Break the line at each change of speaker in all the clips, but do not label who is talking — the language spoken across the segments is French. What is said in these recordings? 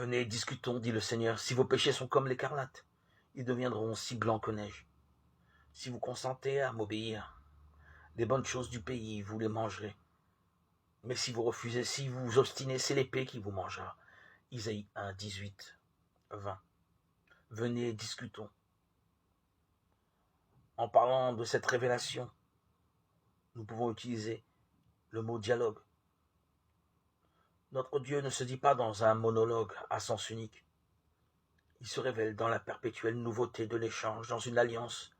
Venez, discutons, dit le Seigneur. Si vos péchés sont comme l'écarlate, ils deviendront aussi blancs que neige. Si vous consentez à m'obéir, les bonnes choses du pays, vous les mangerez. Mais si vous refusez, si vous vous obstinez, c'est l'épée qui vous mangera. Isaïe 1, 18, 20. Venez, discutons. En parlant de cette révélation, nous pouvons utiliser le mot dialogue. Notre Dieu ne se dit pas dans un monologue à sens unique. Il se révèle dans la perpétuelle nouveauté de l'échange, dans une alliance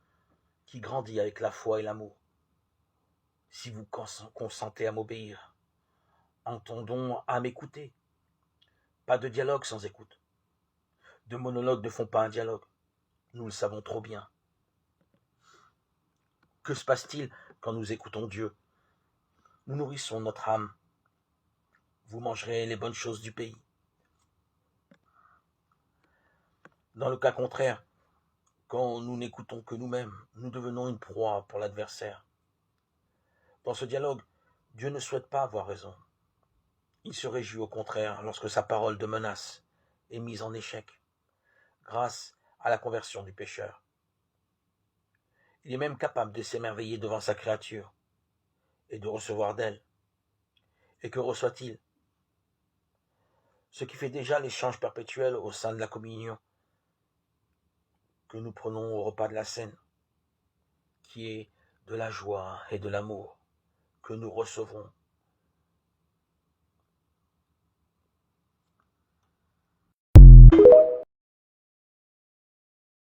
qui grandit avec la foi et l'amour. Si vous consentez à m'obéir, entendons à m'écouter. Pas de dialogue sans écoute. Deux monologues ne font pas un dialogue. Nous le savons trop bien. Que se passe-t-il quand nous écoutons Dieu? Nous nourrissons notre âme. Vous mangerez les bonnes choses du pays. Dans le cas contraire, quand nous n'écoutons que nous-mêmes, nous devenons une proie pour l'adversaire. Dans ce dialogue, Dieu ne souhaite pas avoir raison. Il se réjouit au contraire lorsque sa parole de menace est mise en échec, grâce à la conversion du pécheur. Il est même capable de s'émerveiller devant sa créature et de recevoir d'elle. Et que reçoit-il? Ce qui fait déjà l'échange perpétuel au sein de la communion que nous prenons au repas de la Cène, qui est de la joie et de l'amour que nous recevons